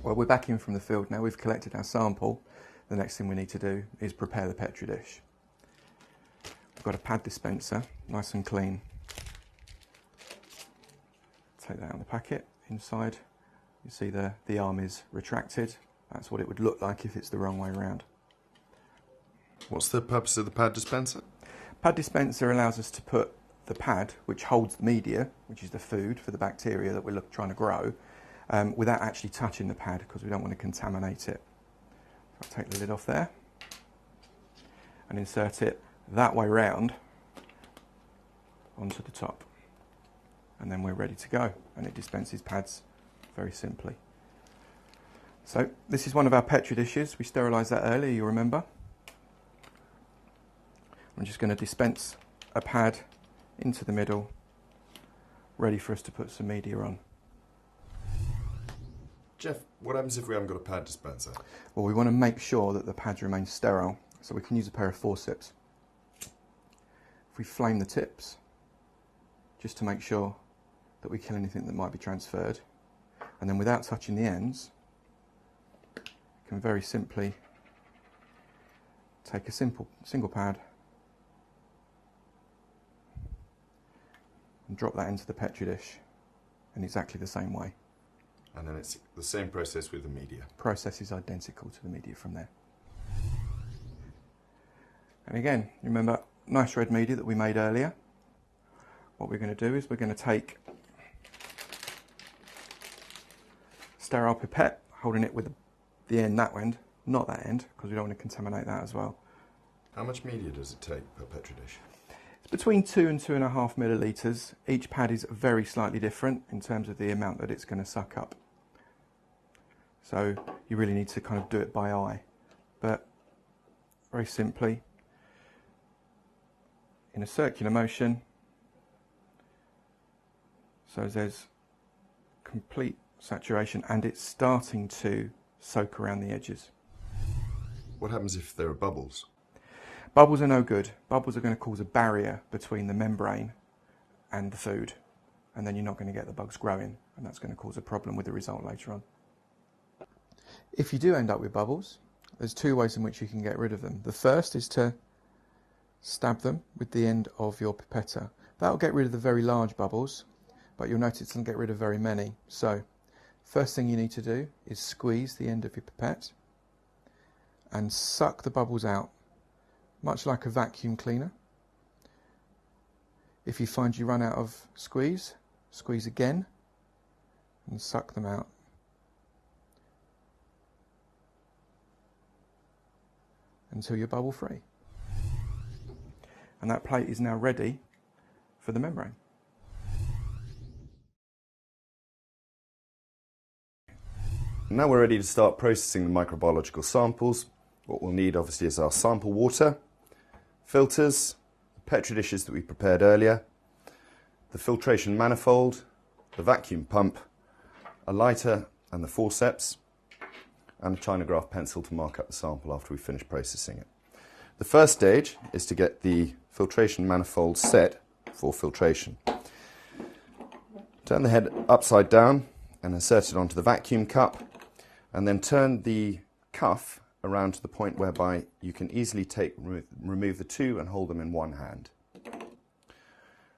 Well, we're back in from the field now. We've collected our sample. The next thing we need to do is prepare the Petri dish. We've got a pad dispenser, nice and clean. Take that out of the packet. Inside, you see the arm is retracted. That's what it would look like if it's the wrong way around. What's the purpose of the pad dispenser? Pad dispenser allows us to put the pad, which holds the media, which is the food for the bacteria that we're trying to grow, without actually touching the pad, because we don't want to contaminate it. So I'll take the lid off there and insert it that way round onto the top, and then we're ready to go, and it dispenses pads very simply. So this is one of our Petri dishes. We sterilised that earlier, you remember. I'm just going to dispense a pad into the middle, ready for us to put some media on. Jeff, what happens if we haven't got a pad dispenser? Well, we want to make sure that the pads remain sterile, so we can use a pair of forceps. If we flame the tips, just to make sure that we kill anything that might be transferred, and then without touching the ends, we can very simply take a single pad and drop that into the Petri dish in exactly the same way. And then it's the same process with the media. Process is identical to the media from there. And again, remember, nice red media that we made earlier. What we're going to do is we're going to take sterile pipette, holding it with the end that end, not that end, because we don't want to contaminate that as well. How much media does it take per Petri dish? It's between 2 and 2.5 millilitres. Each pad is very slightly different in terms of the amount that it's going to suck up. So you really need to kind of do it by eye. But very simply, in a circular motion, so there's complete saturation and it's starting to soak around the edges. What happens if there are bubbles? Bubbles are no good. Bubbles are going to cause a barrier between the membrane and the food, and then you're not going to get the bugs growing, and that's going to cause a problem with the result later on. If you do end up with bubbles, there's two ways in which you can get rid of them. The first is to stab them with the end of your pipetta. That'll get rid of the very large bubbles, but you'll notice it doesn't get rid of very many. So, first thing you need to do is squeeze the end of your pipette and suck the bubbles out, much like a vacuum cleaner. If you find you run out of squeeze, squeeze again and suck them out. Until you're bubble free. And that plate is now ready for the membrane. Now we're ready to start processing the microbiological samples. What we'll need obviously is our sample water, filters, the Petri dishes that we prepared earlier, the filtration manifold, the vacuum pump, a lighter and the forceps, and a Chinagraph pencil to mark up the sample after we finish processing it. The first stage is to get the filtration manifold set for filtration. Turn the head upside down and insert it onto the vacuum cup, and then turn the cuff around to the point whereby you can easily remove the two and hold them in one hand.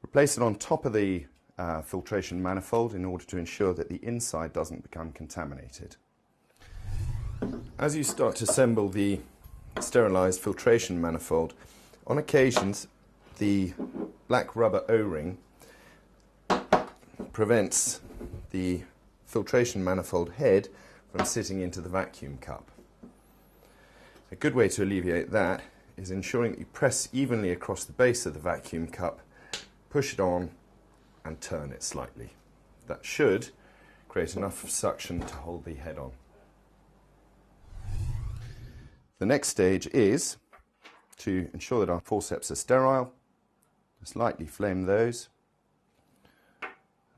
Replace it on top of the filtration manifold in order to ensure that the inside doesn't become contaminated. As you start to assemble the sterilised filtration manifold, on occasions the black rubber O-ring prevents the filtration manifold head from sitting into the vacuum cup. A good way to alleviate that is ensuring that you press evenly across the base of the vacuum cup, push it on and turn it slightly. That should create enough suction to hold the head on. The next stage is to ensure that our forceps are sterile. Just lightly flame those.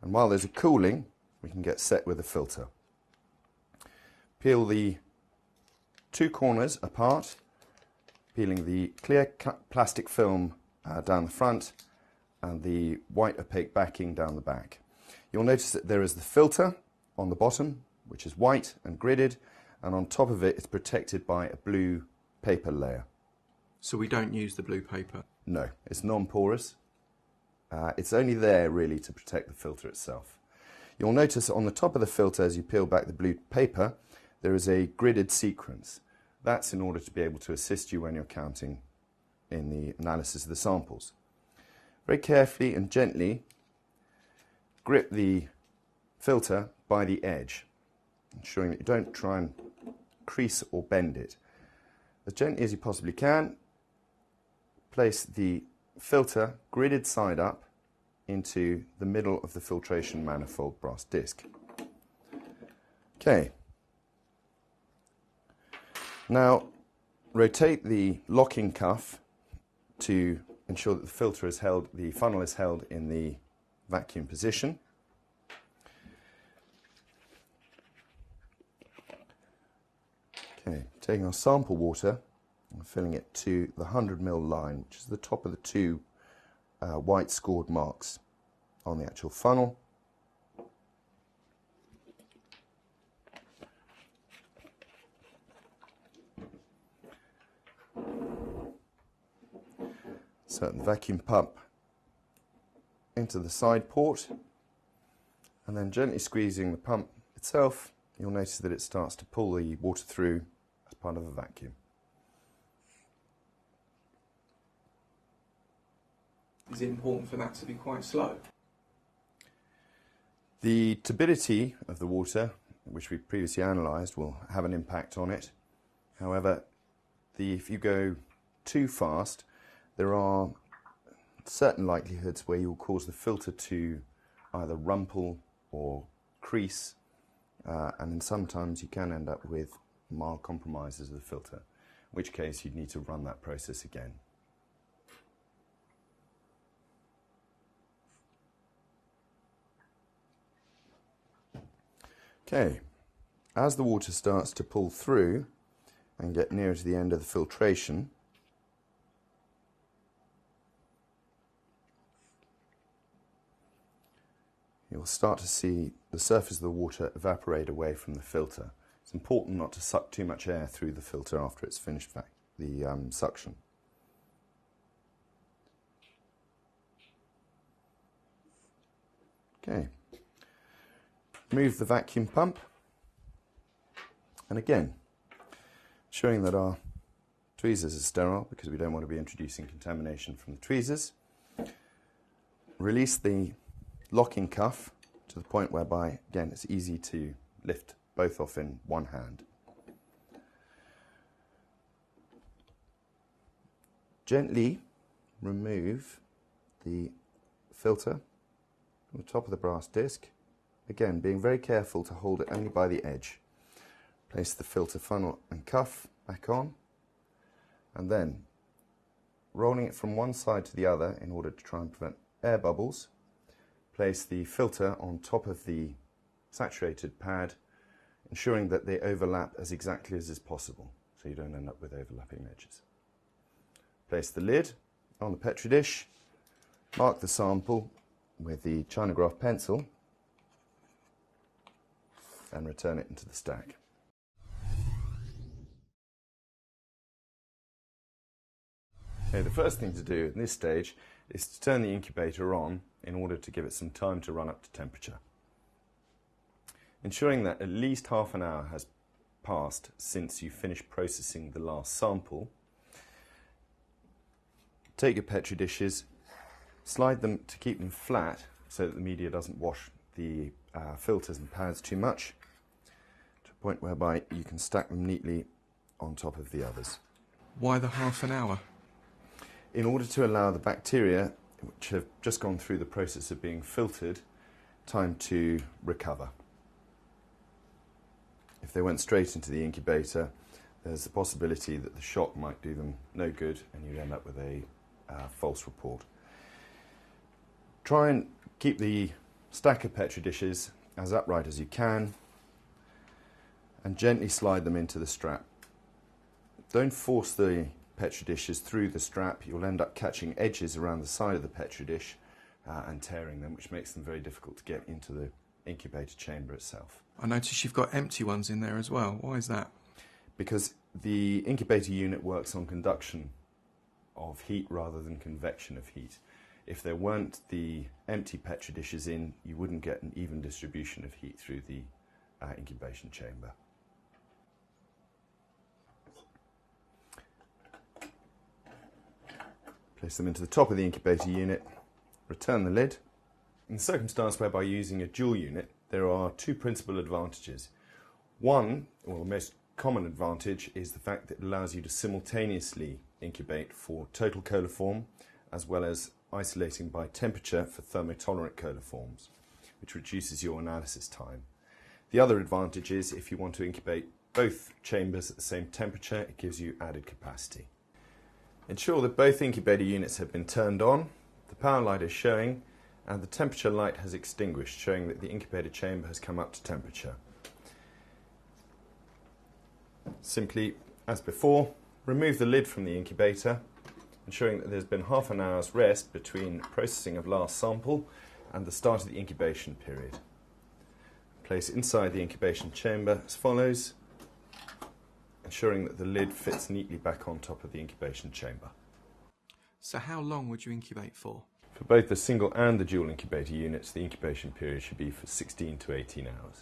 And while those are cooling, we can get set with a filter. Peel the two corners apart, peeling the clear plastic film down the front and the white opaque backing down the back. You'll notice that there is the filter on the bottom which is white and gridded, and on top of it it's protected by a blue paper layer. So we don't use the blue paper? No, it's non-porous. It's only there really to protect the filter itself. You'll notice on the top of the filter, as you peel back the blue paper, there is a gridded sequence. That's in order to be able to assist you when you're counting in the analysis of the samples. Very carefully and gently grip the filter by the edge, ensuring that you don't try and crease or bend it. As gently as you possibly can, place the filter gridded side up into the middle of the filtration manifold brass disc. Okay. Now rotate the locking cuff to ensure that the filter is held, the funnel is held in the vacuum position. Okay, taking our sample water and filling it to the 100 ml line, which is the top of the two white scored marks on the actual funnel. Insert the vacuum pump into the side port, and then gently squeezing the pump itself, you'll notice that it starts to pull the water through as part of a vacuum. Is it important for that to be quite slow? The turbidity of the water, which we previously analysed, will have an impact on it. However, if you go too fast, there are certain likelihoods where you'll cause the filter to either rumple or crease, and then sometimes you can end up with mild compromises of the filter, in which case you'd need to run that process again. Okay, as the water starts to pull through and get nearer to the end of the filtration, you'll start to see the surface of the water evaporate away from the filter. It's important not to suck too much air through the filter after it's finished the suction. Okay. Move the vacuum pump, and again, ensuring that our tweezers are sterile because we don't want to be introducing contamination from the tweezers. Release the locking cuff to the point whereby, again, it's easy to lift both off in one hand. Gently remove the filter from the top of the brass disc. Again, being very careful to hold it only by the edge. Place the filter funnel and cuff back on, and then rolling it from one side to the other in order to try and prevent air bubbles. Place the filter on top of the saturated pad, ensuring that they overlap as exactly as is possible, so you don't end up with overlapping edges. Place the lid on the Petri dish, mark the sample with the Chinograph pencil, and return it into the stack. Okay, the first thing to do at this stage is to turn the incubator on in order to give it some time to run up to temperature. Ensuring that at least half an hour has passed since you finished processing the last sample, take your Petri dishes, slide them to keep them flat so that the media doesn't wash the filters and pads too much, to a point whereby you can stack them neatly on top of the others. Why the half an hour? In order to allow the bacteria, which have just gone through the process of being filtered, time to recover. If they went straight into the incubator, there's the possibility that the shock might do them no good and you'd end up with a false report. Try and keep the stack of Petri dishes as upright as you can and gently slide them into the strap. Don't force the Petri dishes through the strap. You'll end up catching edges around the side of the Petri dish and tearing them, which makes them very difficult to get into the incubator chamber itself. I notice you've got empty ones in there as well. Why is that? Because the incubator unit works on conduction of heat rather than convection of heat. If there weren't the empty Petri dishes in, you wouldn't get an even distribution of heat through the incubation chamber. Place them into the top of the incubator unit, return the lid. In the circumstance whereby using a dual unit, there are two principal advantages. One, or the most common advantage, is the fact that it allows you to simultaneously incubate for total coliform as well as isolating by temperature for thermotolerant coliforms, which reduces your analysis time. The other advantage is if you want to incubate both chambers at the same temperature, it gives you added capacity. Ensure that both incubator units have been turned on, the power light is showing, and the temperature light has extinguished, showing that the incubator chamber has come up to temperature. Simply, as before, remove the lid from the incubator, ensuring that there's been half an hour's rest between processing of last sample and the start of the incubation period. Place inside the incubation chamber as follows, ensuring that the lid fits neatly back on top of the incubation chamber. So how long would you incubate for? For both the single and the dual incubator units, the incubation period should be for 16 to 18 hours.